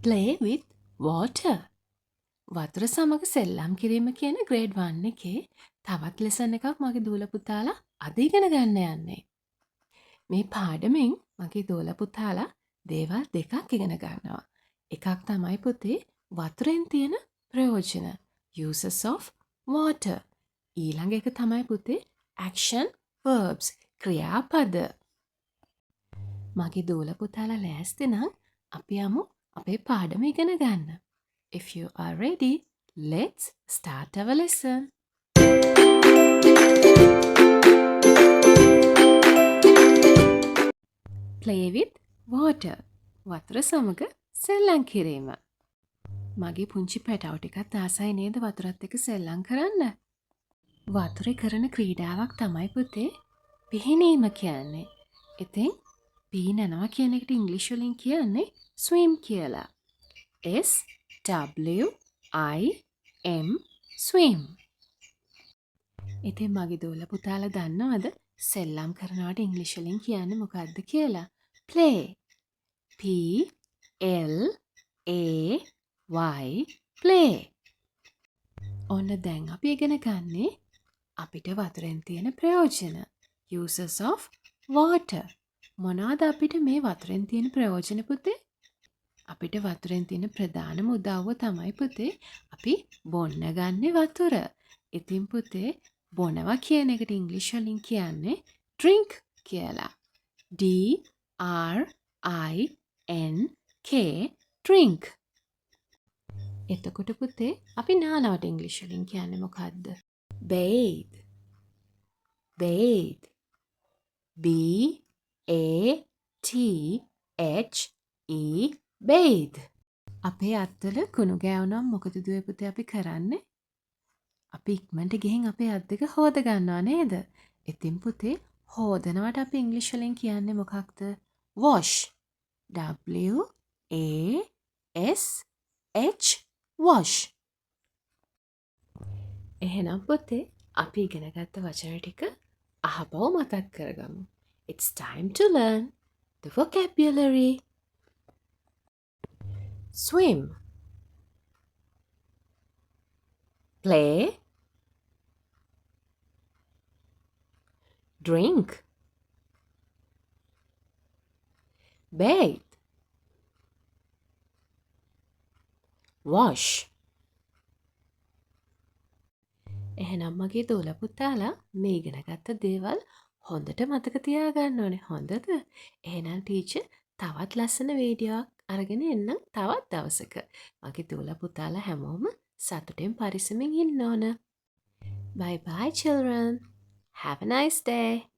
play with water. වතුර සමග සෙල්ලම් කිරීම කියන ග්‍රේඩ් 1 එකේ තවත් ලෙසන් එකක් මගේ දූල පුතාලා අද ඉගෙන ගන්න යන්නේ. මේ පාඩමෙන් මගේ දූල පුතාලා දේවල් දෙකක් ඉගෙන ගන්නවා. එකක් තමයි පුතේ වතුරෙන් තියෙන ප්‍රයෝජන. uses of water. ඊළඟ එක තමයි පුතේ action verbs. ක්‍රියාපද. මගේ දූල පුතාලා ලෑස්ති නම් අපි යමු අපේ පාඩම ඉගෙන ගන්න. If you are ready, let's start our lesson. Play with water. වතුර සමග සෙල්ලම් කිරීම. මගේ පුංචි පැටවු ටිකත් ආසයි නේද වතුරත් එක්ක සෙල්ලම් කරන්න? වතුරේ කරන ක්‍රීඩාවක් තමයි පුතේ පිහිනීම කියන්නේ. ඉතින් පිහිනනවා කියන එකට ඉංග්‍රීසි වලින් කියන්නේ swim කියලා. SWIM swim. ඉතින් මගේ දූල පුතාලා දන්නවද සෙල්ලම් කරනවට ඉංග්‍රීසි වලින් කියන්නේ මොකක්ද කියලා? play. PLAY play. ඔන්න දැන් අපි ඉගෙන ගන්නේ අපිට වතුරෙන් තියෙන ප්‍රයෝජන. uses of water. මොනවාද අපිට මේ වතුරෙන් තියෙන ප්‍රයෝජන පුතේ? අපිට වතුරෙන් තියෙන ප්‍රධානම උදව්ව තමයි පුතේ අපි බොන්න ගන්නේ වතුර. ඉතින් පුතේ බොනවා කියන එකට ඉංග්‍රීසි වලින් කියන්නේ drink කියලා. DRINK drink. එතකොට පුතේ අපි නානවට ඉංග්‍රීසි වලින් කියන්නේ මොකද්ද? bathe. bathe. BATHE bathe. අපේ අත්වල කුණු ගෑවුනම මොකද දුවේ පුතේ අපි කරන්නේ? අපි ඉක්මනට ගිහින් අපේ අත් දෙක හොද ගන්නවා නේද? ඉතින් පුතේ හොදනවට අපි ඉංග්‍රීසි වලින් කියන්නේ මොකක්ද? wash. WASH wash. එහෙනම් පුතේ අපි ඉගෙන ගත්ත වචන ටික අහපව මතක් කරගමු. It's time to learn the vocabulary. Swim. Play. Drink. Bathe. Wash. එහෙනම් මගේ දූල පුතාලා මේ ඉගෙන ගත්ත දේවල් හොඳට මතක තියාගන්න ඕනේ. හොඳද? එහෙනම් ටීචර් තවත් ලස්සන වීඩියෝවක් අරගෙන එන්නම් තවත් දවසක. මගේ දූල පුතාලා හැමෝම සතුටෙන් පරිස්සමින් ඉන්න ඕන. Bye bye children. Have a nice day.